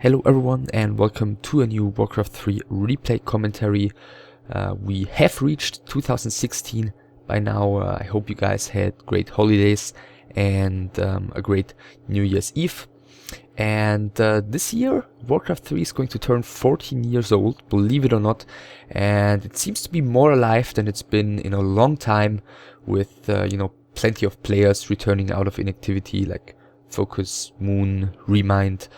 Hello everyone and welcome to a new Warcraft 3 replay commentary. We have reached 2016 by now. I hope you guys had great holidays and a great New Year's Eve. And this year Warcraft 3 is going to turn 14 years old, believe it or not, and it seems to be more alive than it's been in a long time, with plenty of players returning out of inactivity like Focus, Moon, Remind.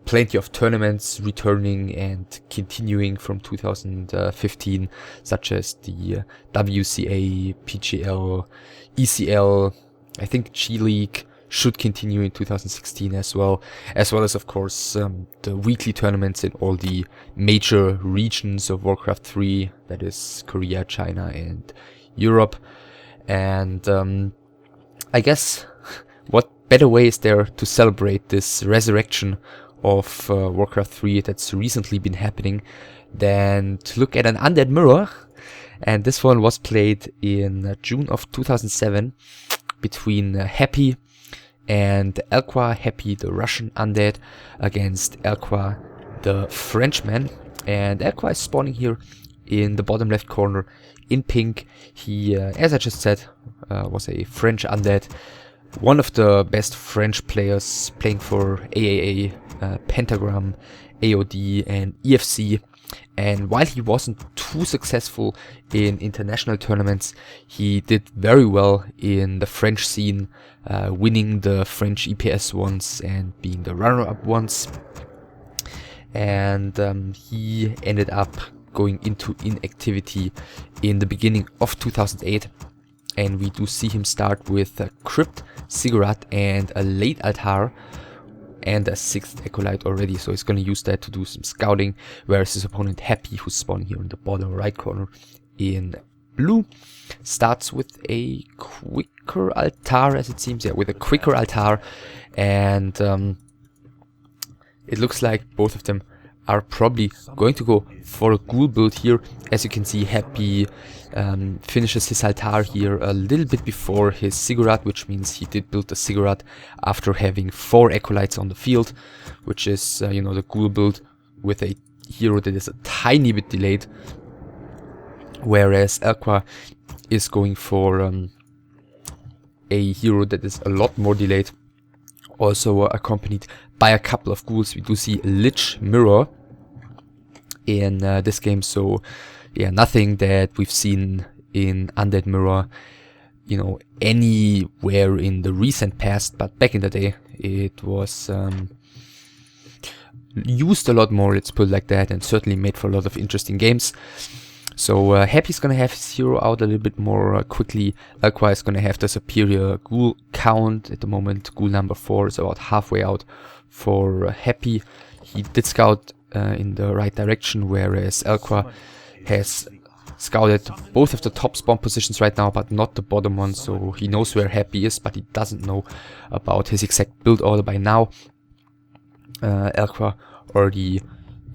Plenty of tournaments returning and continuing from 2015, such as the WCA, PGL, ECL. I think G League should continue in 2016 as well as of course the weekly tournaments in all the major regions of Warcraft 3, that is Korea, China and Europe. And I guess what better way is there to celebrate this resurrection of Warcraft 3 that's recently been happening than to look at an undead mirror. And this one was played in June of 2007 between Happy and eLquA. Happy, the Russian undead, against eLquA, the Frenchman. And eLquA is spawning here in the bottom left corner in pink. He, as I just said, was a French undead. One of the best French players playing for AAA, Pentagram, AOD and EFC. And while he wasn't too successful in international tournaments, he did very well in the French scene, winning the French EPS once and being the runner-up once. And he ended up going into inactivity in the beginning of 2008. And we do see him start with a Crypt, Ziggurat and a late altar and a 6th Acolyte already, so he's going to use that to do some scouting, whereas his opponent Happy, who's spawning here in the bottom right corner in blue, starts with a quicker altar, as it seems, with a quicker altar. And it looks like both of them are probably going to go for a ghoul build here. As you can see, Happy finishes his altar here a little bit before his Ziggurat, which means he did build the Ziggurat after having 4 Acolytes on the field, which is, the ghoul build with a hero that is a tiny bit delayed, whereas eLquA is going for a hero that is a lot more delayed, also accompanied by a couple of ghouls. We do see Lich Mirror in this game, so yeah, nothing that we've seen in Undead Mirror, anywhere in the recent past, but back in the day it was used a lot more, let's put it like that, and certainly made for a lot of interesting games. So Happy's gonna have his hero out a little bit more quickly. eLquA is gonna have the superior ghoul count at the moment. Ghoul number 4 is about halfway out for Happy. He did scout in the right direction, whereas eLquA has scouted both of the top spawn positions right now, but not the bottom one, so he knows where Happy is, but he doesn't know about his exact build order by now. eLquA already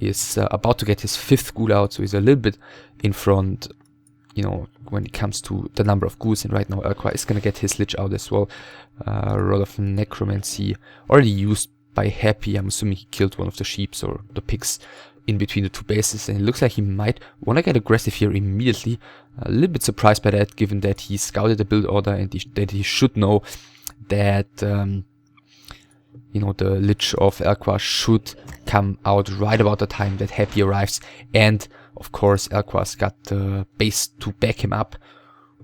is about to get his 5th ghoul out, so he's a little bit in front, when it comes to the number of ghouls, and right now eLquA is gonna get his Lich out as well. A lot of Necromancy already used by Happy. I'm assuming he killed one of the sheeps or the pigs in between the two bases, and it looks like he might want to get aggressive here immediately. A little bit surprised by that, given that he scouted the build order and that he should know that the Lich of eLquA should come out right about the time that Happy arrives. And of course eLquA's got the base to back him up,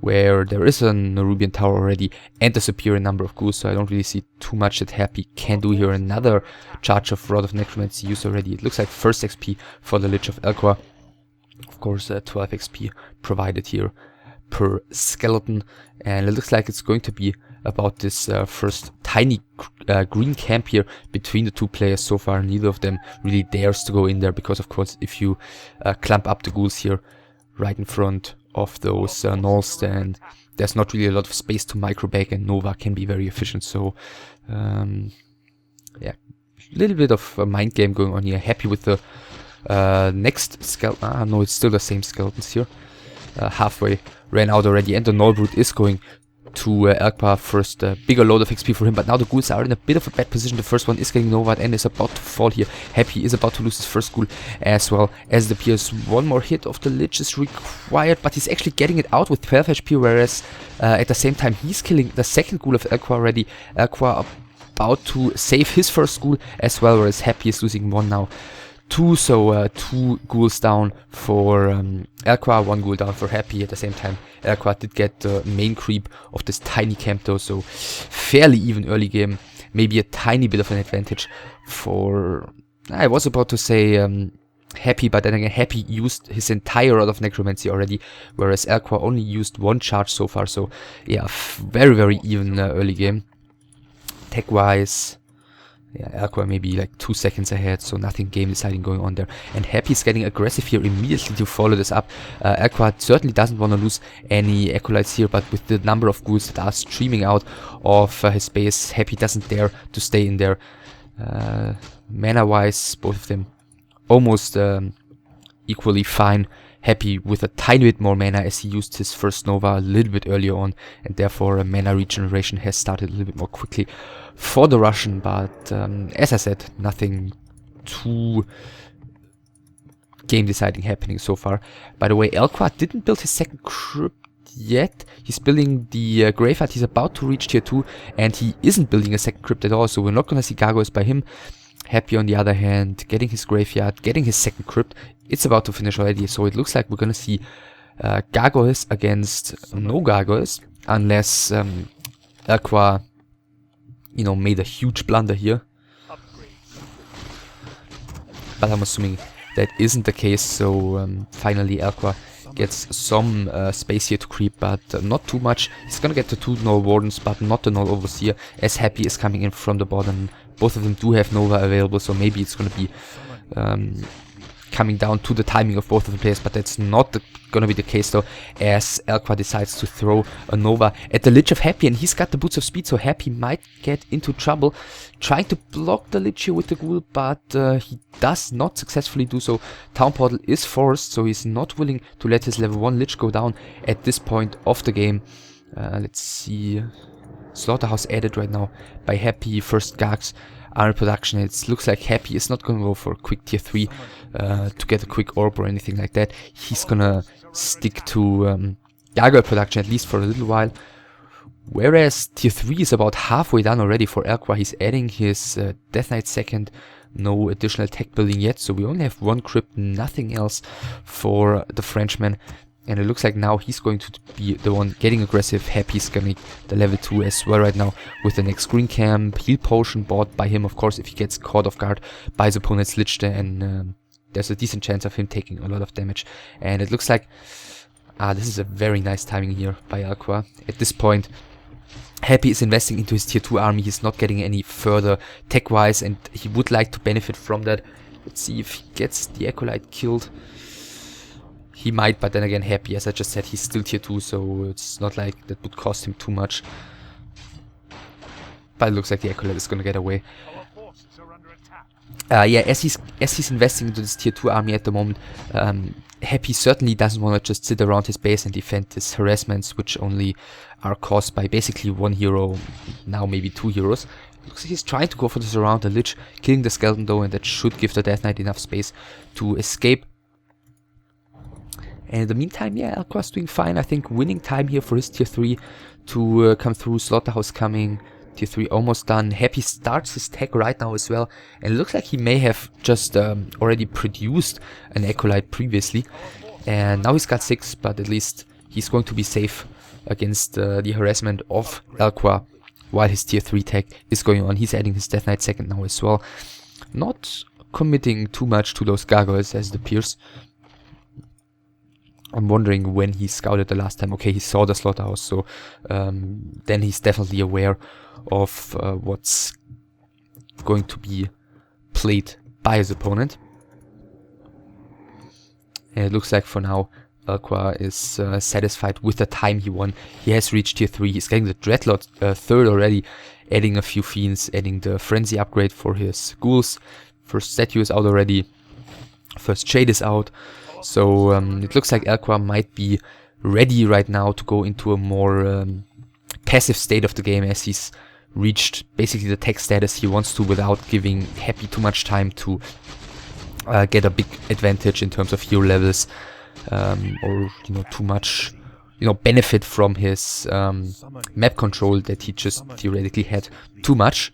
where there is a Nerubian tower already and a superior number of ghouls, so I don't really see too much that Happy can do here. Another charge of Rod of Necromancy used already. It looks like first XP for the Lich of eLquA. Of course 12 XP provided here per skeleton, and it looks like it's going to be about this first tiny green camp here between the two players. So far neither of them really dares to go in there, because of course if you clump up the ghouls here right in front of those gnolls, then there's not really a lot of space to microbag, and Nova can be very efficient. So yeah, a little bit of a mind game going on here. Happy with the next skeleton. No, it's still the same skeletons here. Halfway ran out already, and the Nullbrute is going to eLquA. First bigger load of XP for him, but now the ghouls are in a bit of a bad position. The first one is getting Nova and is about to fall here. Happy is about to lose his first ghoul as well as the Pierce. One more hit of the Lich is required, but he's actually getting it out with 12 HP, whereas at the same time he's killing the second ghoul of eLquA already. eLquA about to save his first ghoul as well, whereas Happy is losing one now. Two, so 2 ghouls down for eLquA, 1 ghoul down for Happy. At the same time, eLquA did get the main creep of this tiny camp though, so fairly even early game. Maybe a tiny bit of an advantage for... I was about to say Happy, but then again, Happy used his entire rod of Necromancy already, whereas eLquA only used 1 charge so far, so yeah, very, very even early game. Tech-wise... yeah, eLquA maybe like 2 seconds ahead, so nothing game deciding going on there. And Happy's getting aggressive here immediately to follow this up. eLquA certainly doesn't want to lose any acolytes here, but with the number of ghouls that are streaming out of his base, Happy doesn't dare to stay in there. Mana-wise, both of them almost equally fine. Happy with a tiny bit more mana as he used his first Nova a little bit earlier on, and therefore mana regeneration has started a little bit more quickly for the Russian, but as I said, nothing too game deciding happening so far. By the way, eLquA didn't build his second crypt yet. He's building the graveyard. He's about to reach tier 2, and he isn't building a second crypt at all, so we're not gonna see gargoyles by him. Happy on the other hand, getting his graveyard, getting his second crypt. It's about to finish already, so it looks like we're gonna see gargoyles against no gargoyles, unless eLquA, you know, made a huge blunder here. But I'm assuming that isn't the case, so finally eLquA gets some space here to creep, but not too much. He's gonna get the 2 Null Wardens, but not the Null Overseer, as Happy is coming in from the bottom. Both of them do have Nova available, so maybe it's gonna be coming down to the timing of both of the players, but that's not gonna be the case though, as eLquA decides to throw a Nova at the Lich of Happy, and he's got the Boots of Speed, so Happy might get into trouble trying to block the Lich here with the Ghoul, but he does not successfully do so. Town Portal is forced, so he's not willing to let his level 1 Lich go down at this point of the game. Let's see, Slaughterhouse added right now by Happy. First Gargs are in production. It looks like Happy is not going to go for a quick tier 3 to get a quick orb or anything like that. He's gonna stick to gargoyle production at least for a little while. Whereas tier 3 is about halfway done already for eLquA. He's adding his Death Knight second. No additional tech building yet, so we only have 1 crypt, nothing else for the Frenchman. And it looks like now he's going to be the one getting aggressive. Happy's gonna the level 2 as well right now with the next green camp. Heal potion bought by him, of course, if he gets caught off guard by his opponent's Lich there, and there's a decent chance of him taking a lot of damage. And it looks like this is a very nice timing here by eLquA. At this point, Happy is investing into his tier 2 army. He's not getting any further tech-wise, and he would like to benefit from that. Let's see if he gets the Acolyte killed. He might, but then again, Happy, as I just said, he's still tier 2, so it's not like that would cost him too much. But it looks like the Acolyte is gonna get away. Yeah, as he's investing into this tier 2 army at the moment, Happy certainly doesn't want to just sit around his base and defend his harassments, which only are caused by basically 1 hero, now maybe 2 heroes. Looks like he's trying to go for this around the Lich, killing the Skeleton though, and that should give the Death Knight enough space to escape. And in the meantime, yeah, eLquA's doing fine. I think winning time here for his tier 3 to come through. Slaughterhouse coming. Tier 3 almost done. Happy starts his tech right now as well. And it looks like he may have just already produced an Acolyte previously. And now he's got 6, but at least he's going to be safe against the harassment of eLquA while his tier 3 tech is going on. He's adding his Death Knight second now as well. Not committing too much to those gargoyles as it appears. I'm wondering when he scouted the last time. Okay, he saw the Slaughterhouse, so then he's definitely aware of what's going to be played by his opponent. And it looks like for now eLquA is satisfied with the time he won. He has reached tier 3. He's getting the Dreadlord third already, adding a few fiends, adding the Frenzy upgrade for his ghouls. First statue is out already. First shade is out. So it looks like eLquA might be ready right now to go into a more passive state of the game, as he's reached basically the tech status he wants to without giving Happy too much time to get a big advantage in terms of hero levels, or too much benefit from his map control that he just theoretically had too much.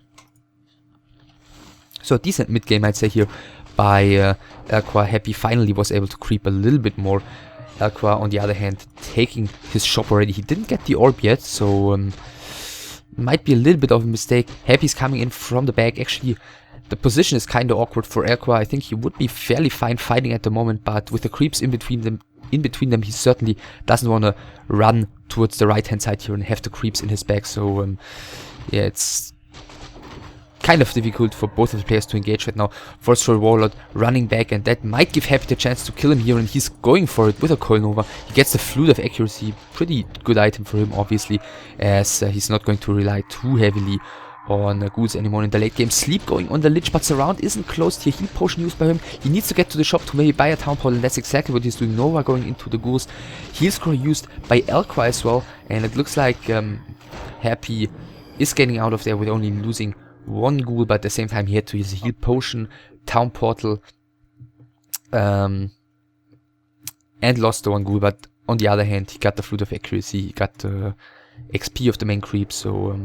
So a decent mid game, I'd say, here by eLquA. Happy finally was able to creep a little bit more. eLquA, on the other hand, taking his shop already. He didn't get the orb yet, so might be a little bit of a mistake. Happy's coming in from the back. Actually, the position is kind of awkward for eLquA. I think he would be fairly fine fighting at the moment, but with the creeps in between them, he certainly doesn't want to run towards the right hand side here and have the creeps in his back. So yeah, it's kind of difficult for both of the players to engage right now. Forceful Warlord running back, and that might give Happy the chance to kill him here, and he's going for it with a Coil Nova. He gets the Flute of Accuracy, pretty good item for him, obviously, as he's not going to rely too heavily on ghouls anymore in the late game. Sleep going on the Lich, but Surround isn't closed here. Heal Potion used by him. He needs to get to the shop to maybe buy a Town Portal, and that's exactly what he's doing. Nova going into the ghouls. Heal Scroll used by eLquA as well, and it looks like Happy is getting out of there with only losing one ghoul, but at the same time he had to use a Heal Potion, Town Portal, and lost the one ghoul. But on the other hand, he got the Flute of Accuracy, he got the XP of the main creep, so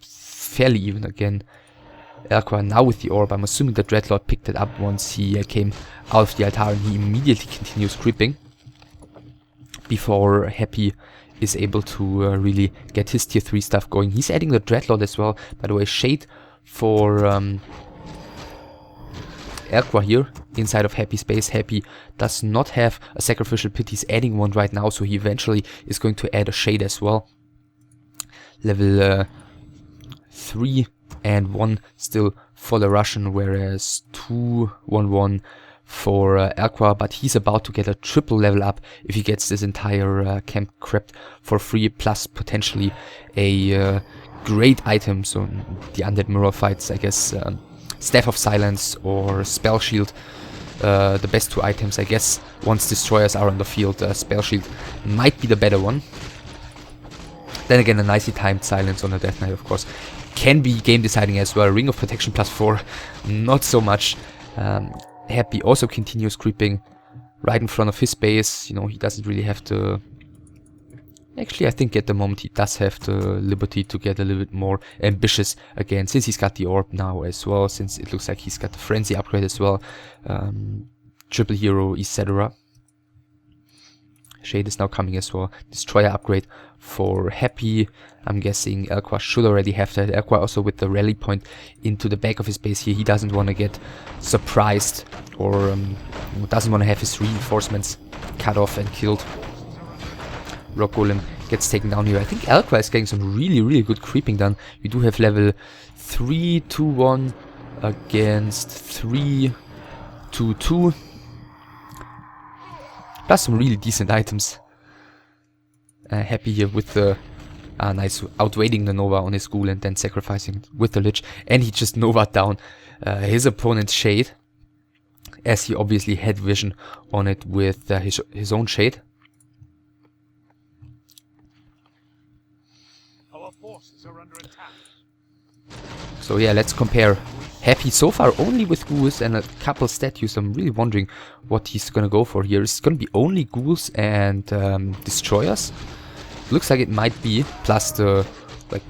fairly even again. eLquA now with the orb. I'm assuming the Dreadlord picked it up once he came out of the altar, and he immediately continues creeping before Happy is able to really get his tier 3 stuff going. He's adding the Dreadlord as well. By the way, Shade for eLquA here inside of Happy's base. Happy does not have a Sacrificial Pit. He's adding one right now, so he eventually is going to add a Shade as well. Level 3 and 1 still for the Russian, whereas 2, 1, 1 for eLquA, but he's about to get a triple level up if he gets this entire camp crypt for free, plus potentially a great item. So the undead mirror fights, I guess, Staff of Silence or Spell Shield, the best two items, I guess. Once destroyers are on the field, Spell Shield might be the better one. Then again, a nicely timed silence on a Death Knight, of course, can be game deciding as well. Ring of Protection +4, not so much. Happy also continues creeping right in front of his base. He doesn't really have to... Actually, I think at the moment he does have the liberty to get a little bit more ambitious again, since he's got the orb now as well, since it looks like he's got the Frenzy upgrade as well. Triple hero, etc. Shade is now coming as well. Destroyer upgrade for Happy. I'm guessing eLquA should already have that. eLquA also with the rally point into the back of his base here. He doesn't want to get surprised, or doesn't want to have his reinforcements cut off and killed. Rock Golem gets taken down here. I think eLquA is getting some really, really good creeping done. We do have level 3, 2, 1 against 3, 2, 2. Plus some really decent items. Happy here with the nice outweighting the Nova on his ghoul and then sacrificing with the Lich. And he just Nova'd down his opponent's Shade, as he obviously had vision on it with his own Shade. Our forces are under attack. So yeah, let's compare. Happy so far only with ghouls and a couple statues. I'm really wondering what he's gonna go for here. Is it gonna be only ghouls and destroyers? Looks like it might be, plus the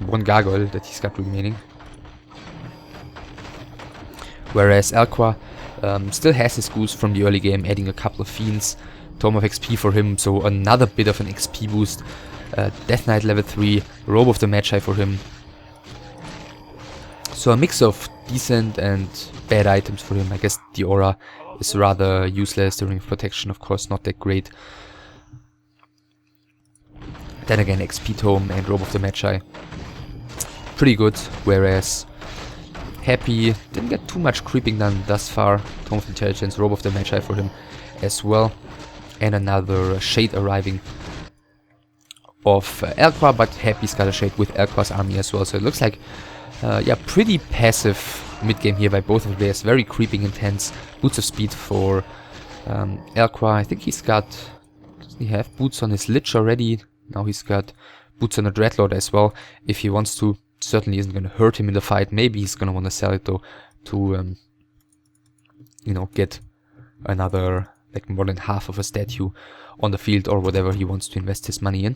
one gargoyle that he's got remaining. Whereas eLquA still has his ghouls from the early game, adding a couple of fiends, Tome of XP for him, so another bit of an XP boost. Death Knight level 3, Robe of the Magi for him. So a mix of decent and bad items for him. I guess the aura is rather useless. The Ring of Protection, of course, not that great. Then again, XP Tome and Robe of the Magi, pretty good. Whereas Happy didn't get too much creeping done thus far. Tome of Intelligence, Robe of the Magi for him as well. And another Shade arriving of eLquA, but Happy's got a Shade with eLquA's army as well. So it looks like yeah, pretty passive mid-game here by both of the players. Very creeping intense. Boots of Speed for eLquA. I think he's got... Doesn't he have boots on his Lich already? Now he's got boots on a Dreadlord as well if he wants to. Certainly isn't going to hurt him in the fight. Maybe he's going to want to sell it though to, you know, get another, like more than half of a statue on the field or whatever he wants to invest his money in.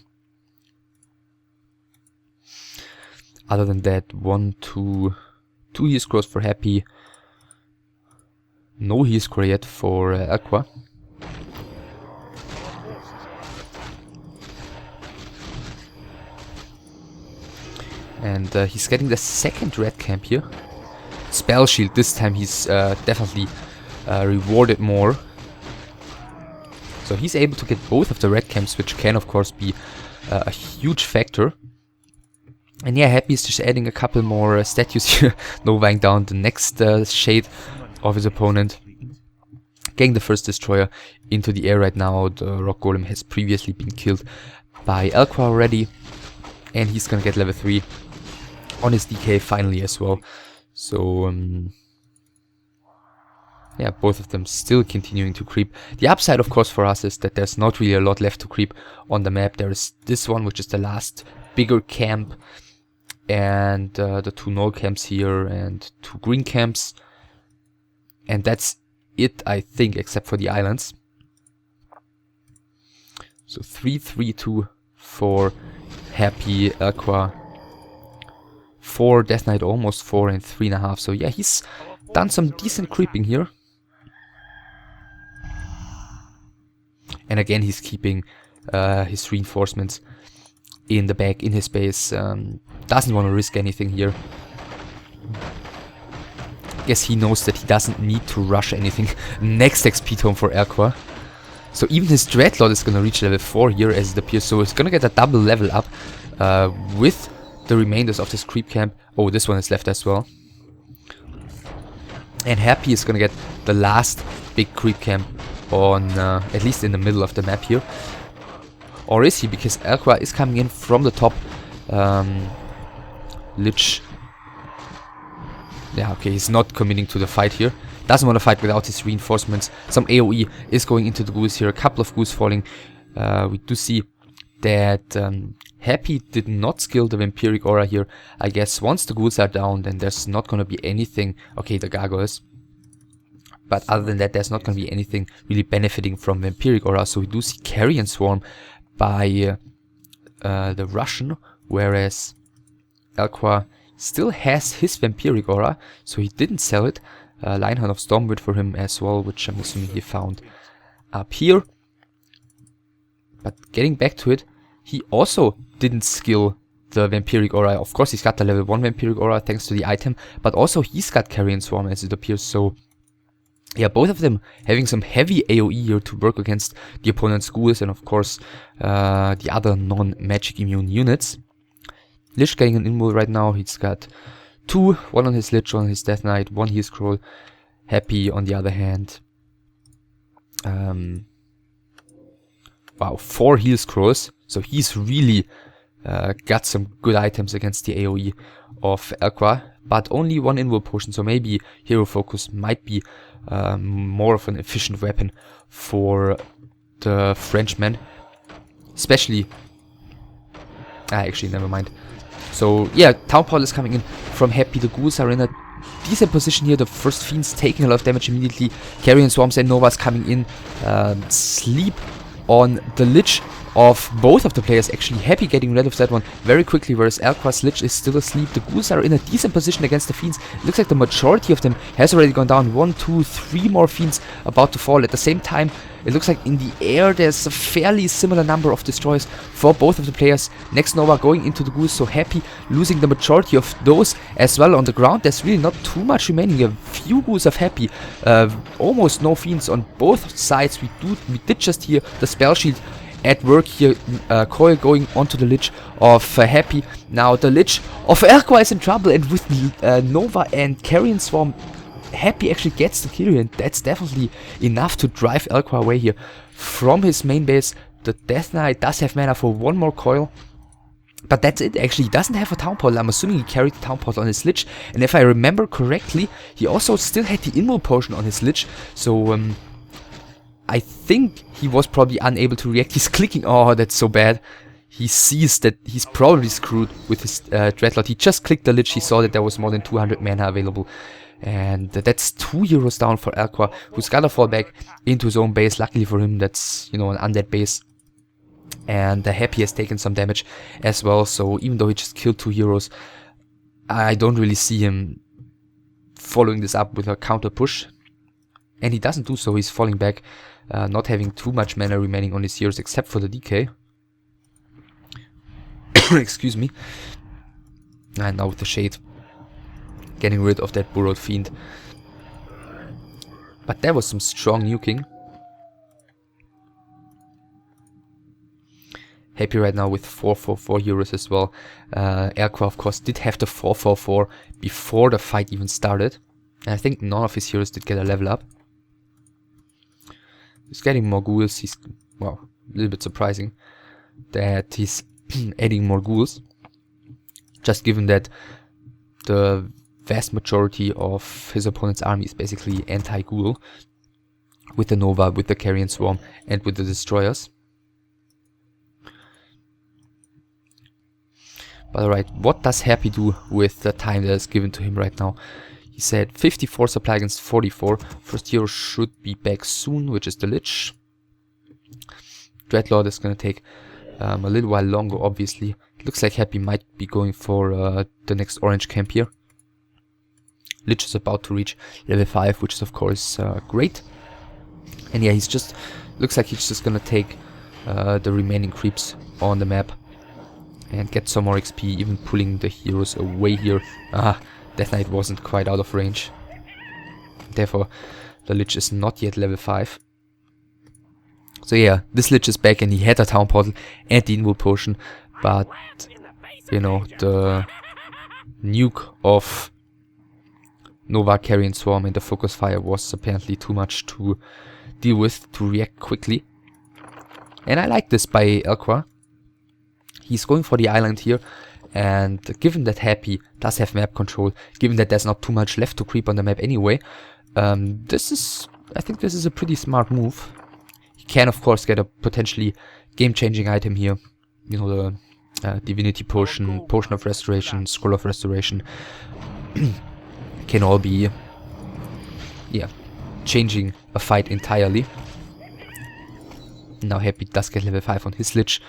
Other than that, 2 heal scrolls for Happy. No heal scroll yet for eLquA. And he's getting the second red camp here. Spell shield, this time he's definitely rewarded more. So he's able to get both of the red camps, which can of course be a huge factor. And yeah, Happy is just adding a couple more statues here, novaing down the next shade of his opponent. Getting the first destroyer into the air right now. The rock golem has previously been killed by eLquA already. And he's gonna get level 3 on his DK finally as well. So yeah, both of them still continuing to creep. The upside of course for us is that there's not really a lot left to creep on the map. There is this one, which is the last bigger camp, and the 2 null camps here and 2 green camps, and that's it, I think, except for the islands. So 3, 3, 2 for Happy, eLquA, 4 Death Knight, almost 4, and 3.5. So yeah, he's done some decent creeping here. And again, he's keeping his reinforcements in the back, in his base. Doesn't want to risk anything here. Guess he knows that he doesn't need to rush anything. Next XP tome for eLquA. So even his Dreadlord is going to reach level 4 here as it appears. So it's going to get a double level up with the remainders of this creep camp. Oh, this one is left as well. And Happy is going to get the last big creep camp on, at least in the middle of the map here. Or is he? Because eLquA is coming in from the top. Lich. Yeah, okay, he's not committing to the fight here. Doesn't want to fight without his reinforcements. Some AoE is going into the ghouls here. A couple of ghouls falling. We do see that Happy did not skill the Vampiric Aura here. I guess once the ghouls are down, then there's not going to be anything. Okay, the gargoyles. But other than that, there's not going to be anything really benefiting from Vampiric Aura. So we do see Carrion Swarm by the Russian, whereas eLquA still has his Vampiric Aura, so he didn't sell it. Lionheart of Stormwind for him as well, which I'm assuming he found up here. But getting back to it, he also didn't skill the Vampiric Aura. Of course, he's got the level 1 Vampiric Aura thanks to the item, but also he's got Carrion Swarm as it appears. So yeah, both of them having some heavy AoE here to work against the opponent's ghouls and of course the other non-magic immune units. Lich getting an invul right now. He's got 2, 1 on his Lich, 1 on his Death Knight, 1 heal scroll. Happy on the other hand. Wow, 4 heal scrolls. So he's really got some good items against the AoE of eLquA, but only 1 invul potion. So maybe Hero Focus might be more of an efficient weapon for the Frenchman. Especially... actually, never mind. So yeah, Town Portal is coming in from Happy. The ghouls are in a decent position here. The first fiends taking a lot of damage immediately. Carrion Swarms and Novas coming in. Sleep on the Lich of both of the players, actually. Happy getting rid of that one very quickly, whereas eLquA's Lich is still asleep. The ghouls are in a decent position against the fiends. It looks like the majority of them has already gone down. 1, 2, 3 more fiends about to fall. At the same time, it looks like in the air there's a fairly similar number of destroyers for both of the players. Next Nova going into the ghouls, so Happy losing the majority of those as well. On the ground there's really not too much remaining. A few ghouls of Happy, almost no fiends on both sides. We did just hear the spell shield at work here. Coil going onto the Lich of Happy. Now the Lich of eLquA is in trouble, and with Nova and Carrion Swarm, Happy actually gets the kill here, and that's definitely enough to drive eLquA away here from his main base. The Death Knight does have mana for 1 more coil, but that's it. Actually, he doesn't have a Town Portal. I'm assuming he carried the Town Portal on his Lich, and if I remember correctly, he also still had the invul potion on his Lich, so I think he was probably unable to react. He's clicking. Oh, that's so bad. he sees that he's probably screwed with his Dreadlord. He just clicked the Lich, he saw that there was more than 200 mana available. And that's 2 euros down for eLquA, who's gotta fall back into his own base. Luckily for him, that's, you know, an undead base. And Happy has taken some damage as well, so even though he just killed 2 heroes, I don't really see him following this up with a counter push. And he doesn't do so, he's falling back, not having too much mana remaining on his heroes except for the DK. Excuse me. And now with the Shade, getting rid of that Burrowed Fiend. But there was some strong nuking. Happy right now with 444 heroes as well. eLquA of course did have the 444 before the fight even started. And I think none of his heroes did get a level up. He's getting more ghouls. He's, well, a little bit surprising that he's adding more ghouls. Just given that the vast majority of his opponent's army is basically anti-ghoul. With the Nova, with the Carrion Swarm and with the Destroyers. But alright, what does Happy do with the time that is given to him right now? He said 54 supply against 44. First hero should be back soon, which is the Lich. Dreadlord is gonna take a little while longer, obviously. It looks like Happy might be going for the next orange camp here. Lich is about to reach level 5, which is of course great. And yeah, he's just, looks like he's just gonna take the remaining creeps on the map. And get some more XP, even pulling the heroes away here. Death Knight wasn't quite out of range. Therefore, the Lich is not yet level 5. So yeah, this Lich is back and he had a Town Portal and the Invul Potion. But, you know, the nuke of Nova, Carrion Swarm and the Focus Fire was apparently too much to deal with, to react quickly. And I like this by eLquA. He's going for the island here, and given that Happy does have map control, given that there's not too much left to creep on the map anyway, I think this is a pretty smart move. He can of course get a potentially game-changing item here, you know, the Divinity Potion, Potion of Restoration, Scroll of Restoration, can all be, yeah, changing a fight entirely. Now Happy does get level 5 on his Lich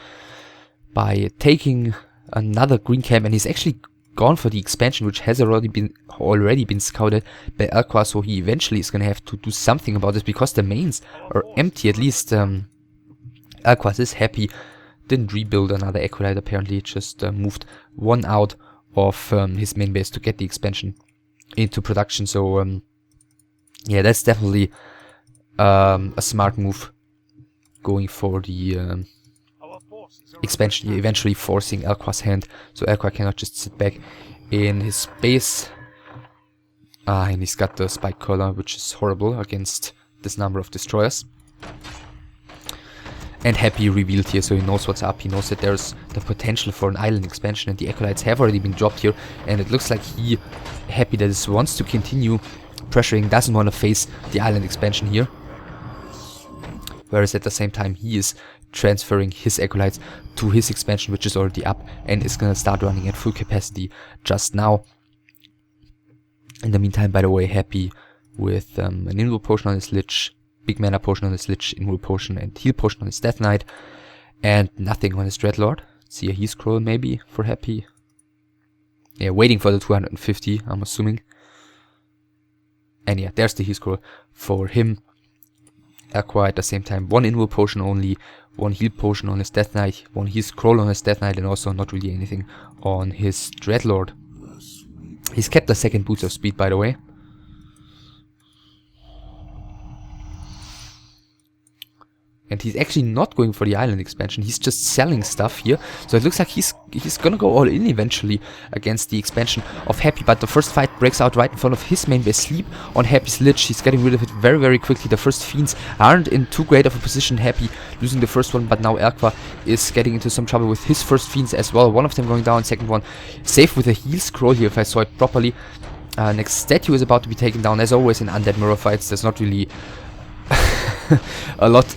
by taking another green camp, and he's actually gone for the expansion, which has already been scouted by eLquA, so he eventually is gonna have to do something about this because the mains are empty. At least eLquA is Happy. Didn't rebuild another Equalite apparently, just moved one out of his main base to get the expansion into production. So yeah, that's definitely a smart move, going for the expansion, eventually forcing eLquA's hand, so eLquA cannot just sit back in his base. And he's got the Spike Collar, which is horrible against this number of destroyers. And Happy revealed here, so he knows what's up. He knows that there's the potential for an island expansion, and the Acolytes have already been dropped here. And it looks like Happy that is wants to continue pressuring, doesn't want to face the island expansion here. Whereas at the same time he is transferring his Acolytes to his expansion, which is already up and is gonna start running at full capacity just now. In the meantime, by the way, Happy with an Invul Potion on his Lich, big mana potion on his Lich, Invul Potion and heal potion on his Death Knight, and nothing on his Dreadlord. See a heal scroll maybe for Happy. Yeah, waiting for the 250, I'm assuming. And yeah, there's the heal scroll for him. eLquA at the same time, one Invul Potion only, one heal potion on his Death Knight, one heal scroll on his Death Knight, and also not really anything on his Dreadlord. He's kept the second boost of speed, by the way. And he's actually not going for the island expansion, he's just selling stuff here. So it looks like he's gonna go all in eventually against the expansion of Happy. But the first fight breaks out right in front of his main base. Sleep on Happy's Lich. He's getting rid of it very, very quickly. The first Fiends aren't in too great of a position. Happy losing the first one, but now eLquA is getting into some trouble with his first Fiends as well. One of them going down, second one safe with a heal scroll here, if I saw it properly. Next statue is about to be taken down. As always in undead mirror fights, there's not really a lot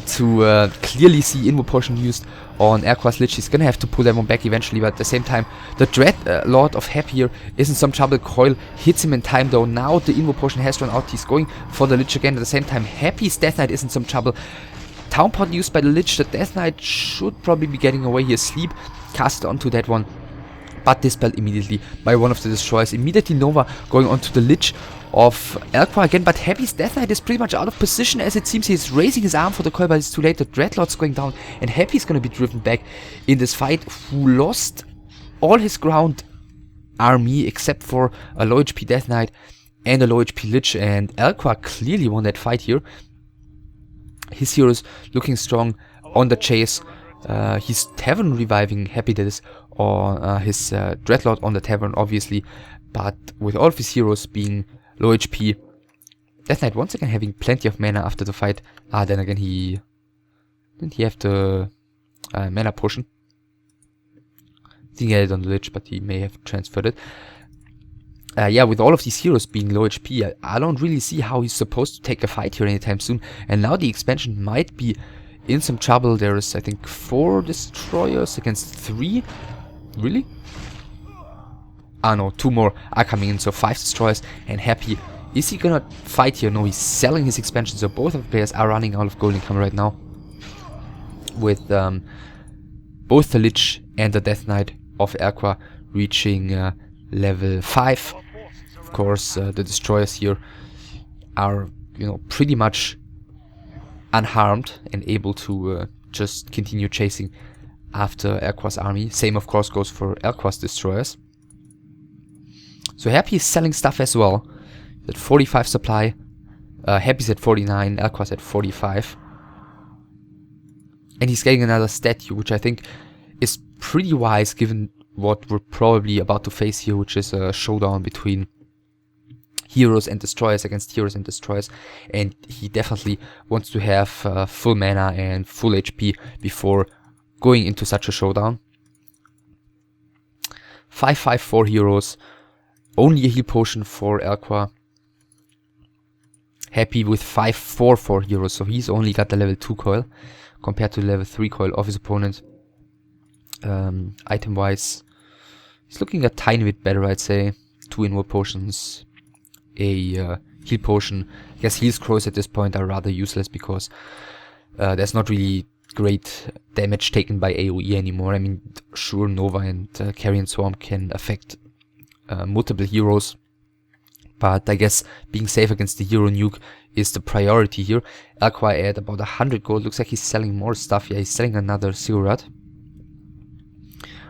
to clearly see Invul Potion used on eLqua's Lich. He's gonna have to pull that one back eventually, but at the same time, the Dread Lord of Happy here is in some trouble. Coil hits him in time though. Now the Invo Potion has run out. He's going for the Lich again. At the same time, Happy's Death Knight is in some trouble. Town Pot used by the Lich. The Death Knight should probably be getting away here. Sleep cast onto that one, but dispelled immediately by one of the destroyers. Immediately Nova going onto the Lich of eLquA again, but Happy's Death Knight is pretty much out of position, as it seems he's raising his arm for the coil, but it's too late. The Dreadlord's going down, and Happy's gonna be driven back in this fight, who lost all his ground army except for a low HP Death Knight and a low HP Lich, and eLquA clearly won that fight here. His heroes looking strong on the chase. He's Tavern reviving Happy, that is, or his Dreadlord on the Tavern, obviously, but with all of his heroes being low HP, Death Knight once again having plenty of mana after the fight. Then again, didn't he have the mana potion? I think he had it on the Lich, but he may have transferred it. Yeah, with all of these heroes being low HP, I don't really see how he's supposed to take a fight here anytime soon. And now the expansion might be in some trouble. There's, I think, 4 destroyers against 3. Really? No, 2 more are coming in, so 5 destroyers and Happy. Is he gonna fight here? No, he's selling his expansion, so both of the players are running out of gold income right now. With both the Lich and the Death Knight of eLquA reaching level 5. Of course, the destroyers here are, you know, pretty much unharmed and able to just continue chasing after eLquA's army. Same, of course, goes for eLquA's destroyers. So Happy is selling stuff as well. At 45 supply. Happy's at 49, eLquA's at 45. And he's getting another statue, which I think is pretty wise given what we're probably about to face here, which is a showdown between heroes and destroyers against heroes and destroyers. And he definitely wants to have full mana and full HP before going into such a showdown. 5/5/4 heroes. Only a heal potion for eLquA. Happy with 5/4/4 heroes, so he's only got the level 2 coil compared to the level 3 coil of his opponent. Item wise, he's looking a tiny bit better, I'd say. 2 inward potions, a heal potion. I guess heal scrolls at this point are rather useless because there's not really great damage taken by AoE anymore. I mean, sure, Nova and Carrion Swarm can affect multiple heroes, but I guess being safe against the hero nuke is the priority here. eLquA at about 100 gold. Looks like he's selling more stuff. Yeah, he's selling another Ziggurat.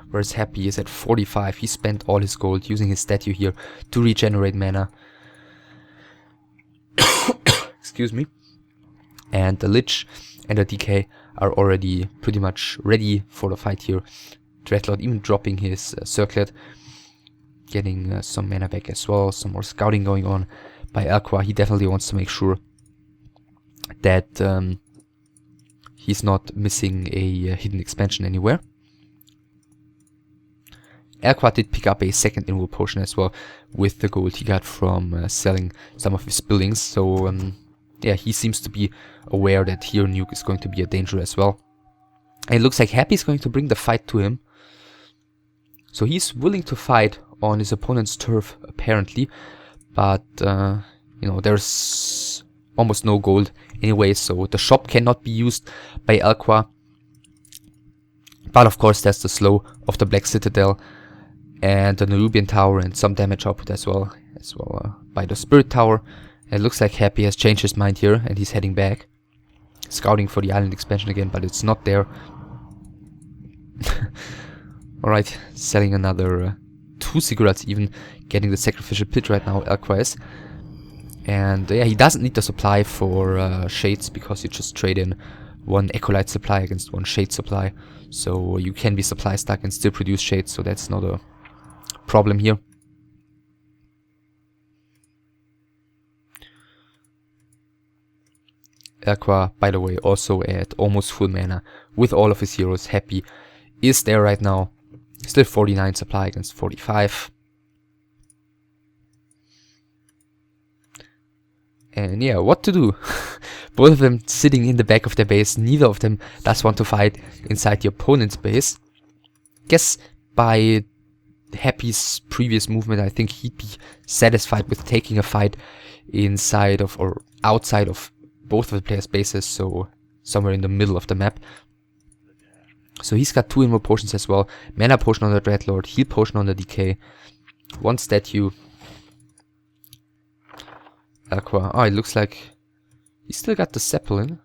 Whereas Happy is at 45. He spent all his gold using his statue here to regenerate mana. Excuse me. And the Lich and the DK are already pretty much ready for the fight here. Dreadlord even dropping his circlet, getting some mana back as well. Some more scouting going on by eLquA. He definitely wants to make sure that he's not missing a hidden expansion anywhere. eLquA did pick up a second inward potion as well with the gold he got from selling some of his buildings. So yeah, he seems to be aware that Hero Nuke is going to be a danger as well. And it looks like Happy is going to bring the fight to him. So he's willing to fight on his opponent's turf, apparently. But, you know, there's almost no gold anyway, so the shop cannot be used by eLquA. But of course, there's the slow of the Black Citadel and the Nerubian Tower and some damage output as well by the Spirit Tower. It looks like Happy has changed his mind here and he's heading back. Scouting for the island expansion again, but it's not there. Alright, selling another 2 Ziggurats even, getting the Sacrificial Pit right now, eLquA is. And yeah, he doesn't need the supply for Shades, because you just trade in 1 Ecolite supply against 1 Shade supply. So you can be supply stuck and still produce Shades, so that's not a problem here. eLquA, by the way, also at almost full mana with all of his heroes. Happy is there right now. Still 49 supply against 45. And yeah, what to do? Both of them sitting in the back of their base. Neither of them does want to fight inside the opponent's base. Guess by Happy's previous movement, I think he'd be satisfied with taking a fight inside of or outside of both of the players' bases, so somewhere in the middle of the map. So he's got 2 invo potions as well. Mana potion on the Dreadlord, heal potion on the DK. 1 statue. eLquA. Oh, it looks like he still got the Zeppelin.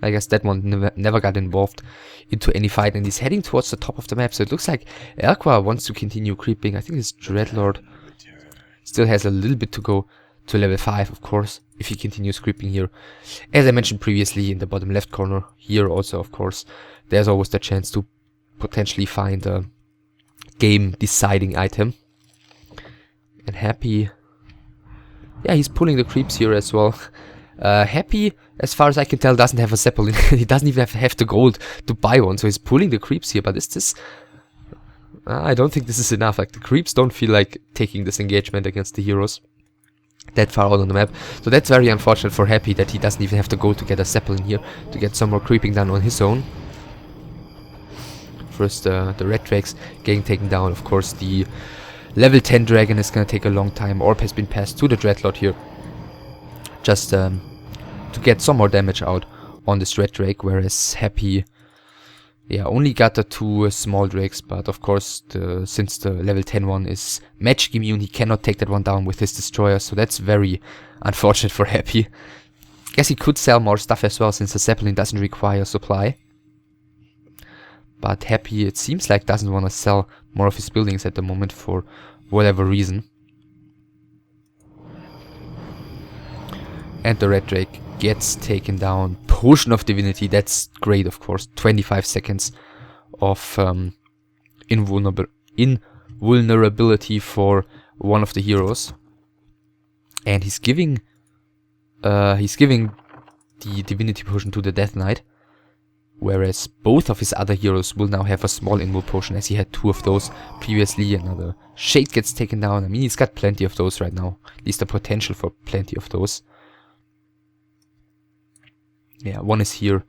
I guess that one never got involved into any fight, and he's heading towards the top of the map. So it looks like eLquA wants to continue creeping. I think his Dreadlord still has a little bit to go to level 5, of course, if he continues creeping here. As I mentioned previously, in the bottom left corner, here also, of course, there's always the chance to potentially find a game-deciding item. And Happy, yeah, he's pulling the creeps here as well. Happy, as far as I can tell, doesn't have a Zeppelin. He doesn't even have the gold to buy one, so he's pulling the creeps here. But is this... I don't think this is enough. Like, the creeps don't feel like taking this engagement against the heroes that far out on the map. So that's very unfortunate for Happy that he doesn't even have the gold to get a Zeppelin here, to get some more creeping done on his own. First, the red drakes getting taken down. Of course, the level 10 dragon is going to take a long time. Orb has been passed to the Dreadlord here, just to get some more damage out on this red drake, whereas Happy, yeah, only got the 2 small drakes, but of course, since the level 10 one is magic immune, he cannot take that one down with his destroyer, so that's very unfortunate for Happy. Guess he could sell more stuff as well, since the Zeppelin doesn't require supply. But Happy, it seems like, doesn't want to sell more of his buildings at the moment for whatever reason. And the red drake gets taken down. Potion of Divinity, that's great, of course. 25 seconds of invulnerability for one of the heroes. And he's giving the Divinity Potion to the Death Knight. Whereas both of his other heroes will now have a small invo potion, as he had 2 of those previously. Another Shade gets taken down. I mean, he's got plenty of those right now. At least the potential for plenty of those. Yeah, one is here.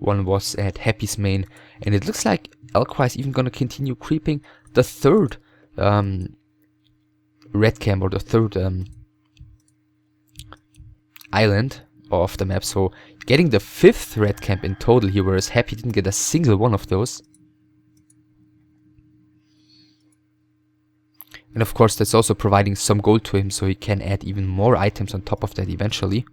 One was at Happy's main. And it looks like eLquA is even going to continue creeping the 3rd red camp, or the 3rd island of the map. So getting the 5th red camp in total here, whereas Happy didn't get a single one of those. And of course that's also providing some gold to him, so he can add even more items on top of that eventually.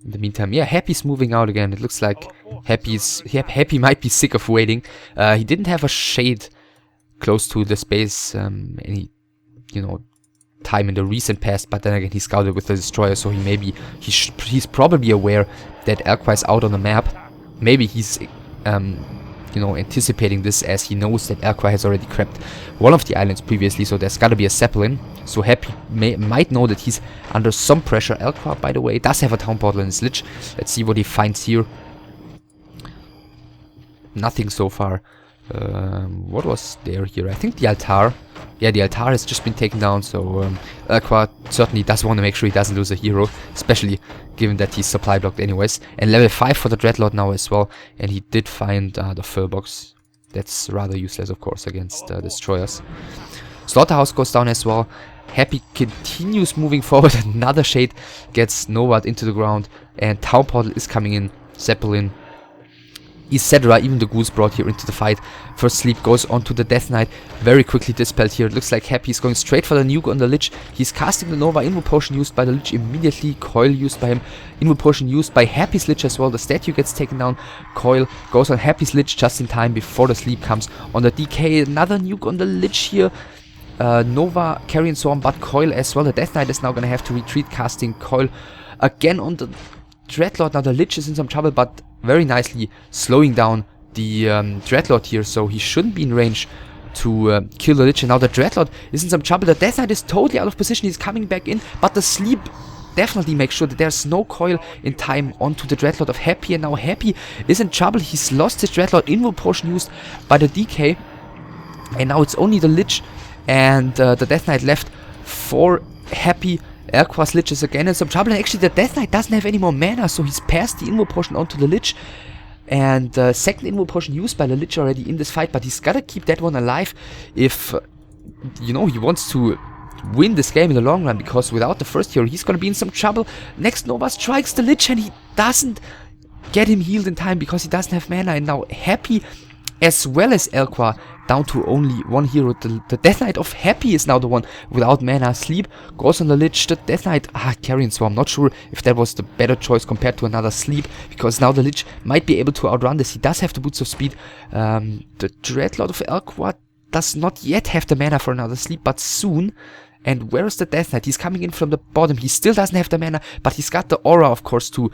In the meantime, yeah, Happy's moving out again. It looks like Happy might be sick of waiting. He didn't have a shade close to the space any, time in the recent past, but then again he scouted with the destroyer, so he's probably aware that eLquA is out on the map. Maybe he's anticipating this, as he knows that eLquA has already crept one of the islands previously, so there's gotta be a Zeppelin. So Happy might know that he's under some pressure. eLquA, by the way, does have a town portal in his lich. Let's see what he finds here. Nothing so far. What was there here? I think the altar. Yeah, the altar has just been taken down, so eLquA certainly does want to make sure he doesn't lose a hero, especially given that he's supply blocked anyways. And level 5 for the Dreadlord now as well, and he did find the fur box. That's rather useless, of course, against destroyers. Slaughterhouse goes down as well. Happy continues moving forward. Another shade gets Novad into the ground, and town portal is coming in. Zeppelin, etc. Even the ghouls brought here into the fight. First sleep goes on to the Death Knight. Very quickly dispelled here. It looks like Happy is going straight for the nuke on the Lich. He's casting the Nova. Invo potion used by the Lich immediately. Coil used by him. Invo potion used by Happy's Lich as well. The statue gets taken down. Coil goes on Happy's Lich just in time before the sleep comes on the DK. Another nuke on the Lich here. Nova carrying so on, but Coil as well. The Death Knight is now going to have to retreat, casting Coil again on the Dreadlord. Now the Lich is in some trouble, but very nicely slowing down the Dreadlord here, so he shouldn't be in range to kill the Lich. And now the Dreadlord is in some trouble. The Death Knight is totally out of position. He's coming back in, but the sleep definitely makes sure that there's no Coil in time onto the Dreadlord of Happy. And now Happy is in trouble. He's lost his Dreadlord. Invo potion used by the DK. And now it's only the Lich and the Death Knight left for Happy. eLqua's Lich is again in some trouble, and actually the Death Knight doesn't have any more mana, so he's passed the Invo Potion onto the Lich. And second Invo Potion used by the Lich already in this fight, but he's gotta keep that one alive if, you know, he wants to win this game in the long run, because without the first hero he's gonna be in some trouble. Next Nova strikes the Lich and he doesn't get him healed in time because he doesn't have mana, and now Happy as well as eLquA down to only one hero. The Death Knight of Happy is now the one without mana. Sleep goes on the Lich. The Death Knight, Carrion Swarm. Not sure if that was the better choice compared to another Sleep, because now the Lich might be able to outrun this. He does have the Boots of Speed. The Dreadlord of eLquA does not yet have the mana for another Sleep, but soon. And where is the Death Knight? He's coming in from the bottom. He still doesn't have the mana, but he's got the aura, of course, to,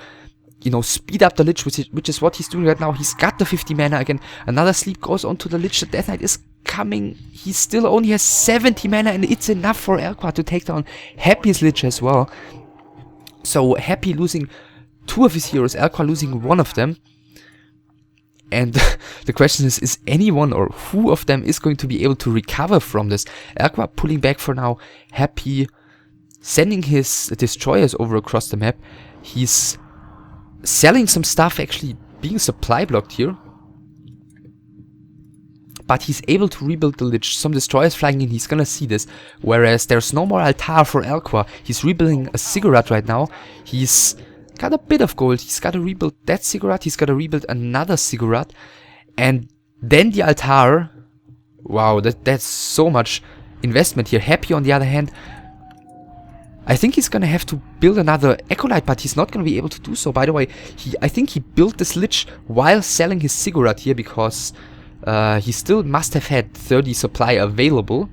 you know, speed up the Lich, which is what he's doing right now. He's got the 50 mana again. Another Sleep goes onto the Lich. The Death Knight is coming. He still only has 70 mana, and it's enough for eLquA to take down Happy's Lich as well. So Happy losing two of his heroes, eLquA losing one of them. And the question is anyone or who of them is going to be able to recover from this? eLquA pulling back for now. Happy sending his destroyers over across the map. He's selling some stuff, actually being supply blocked here. But he's able to rebuild the Lich. Some destroyers flying in, he's gonna see this. Whereas there's no more altar for eLquA. He's rebuilding a Ziggurat right now. He's got a bit of gold. He's got to rebuild that Ziggurat. He's got to rebuild another Ziggurat. And then the altar. Wow, that's so much investment here. Happy, on the other hand, I think he's gonna have to build another Acolyte, but he's not gonna be able to do so. By the way, I think he built this Lich while selling his Ziggurat here, because he still must have had 30 supply available.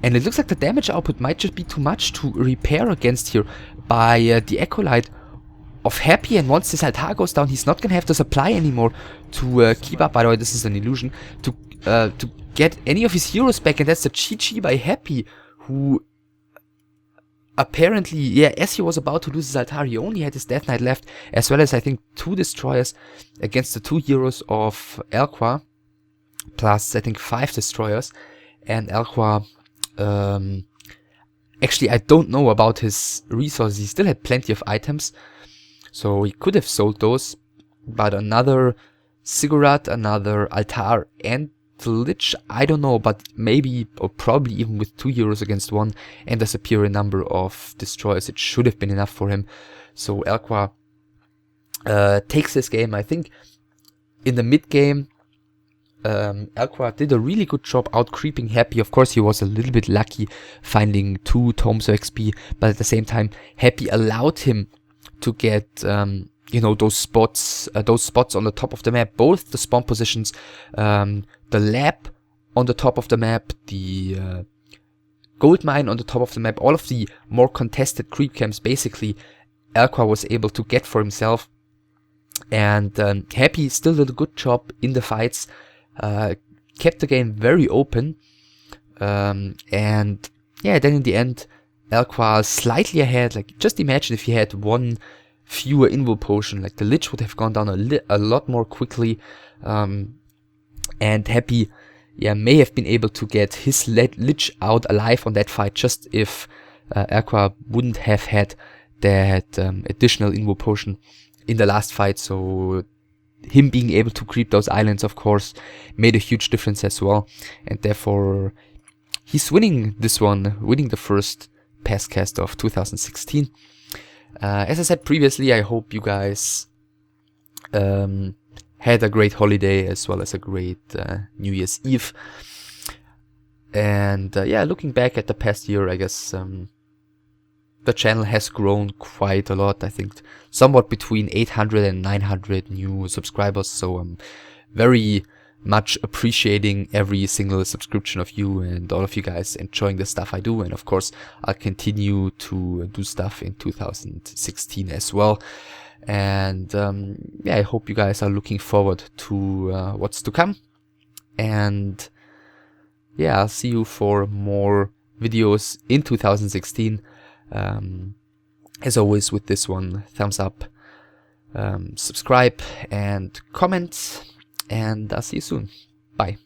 And it looks like the damage output might just be too much to repair against here by the Acolyte of Happy. And once this altar goes down, he's not gonna have the supply anymore to keep up. By the way, this is an illusion. To get any of his heroes back, and that's the GG by Happy, who apparently, yeah, as he was about to lose his altar, he only had his Death Knight left, as well as, I think, 2 destroyers against the 2 heroes of eLquA, plus, I think, 5 destroyers. And eLquA, actually, I don't know about his resources. He still had plenty of items, so he could have sold those, but another Ziggurat, another altar, and the Lich, I don't know, but maybe, or probably even with 2 heroes against 1 and a superior number of destroyers, it should have been enough for him. So eLquA takes this game. I think in the mid game, eLquA did a really good job out creeping Happy. Of course, he was a little bit lucky finding 2 tomes of XP, but at the same time, Happy allowed him to get you know, those spots on the top of the map, both the spawn positions, the lab on the top of the map, the gold mine on the top of the map, all of the more contested creep camps. Basically, eLquA was able to get for himself, and Happy still did a good job in the fights, kept the game very open, and yeah, then in the end, eLquA slightly ahead. Like, just imagine if he had 1 fewer Invo Potion, like the Lich would have gone down a lot more quickly, and Happy, yeah, may have been able to get his Lich out alive on that fight, just if eLquA wouldn't have had that additional Invo Potion in the last fight. So him being able to creep those islands, of course, made a huge difference as well, and therefore he's winning this one, winning the first Past-Cast of 2016. As I said previously, I hope you guys had a great holiday as well as a great New Year's Eve. And yeah, looking back at the past year, I guess the channel has grown quite a lot. I think somewhat between 800 and 900 new subscribers. So I'm very much appreciating every single subscription of you and all of you guys enjoying the stuff I do. And of course, I'll continue to do stuff in 2016 as well. And yeah, I hope you guys are looking forward to what's to come. And yeah, I'll see you for more videos in 2016. As always with this one, thumbs up, subscribe and comment. and I'll see you soon. Bye.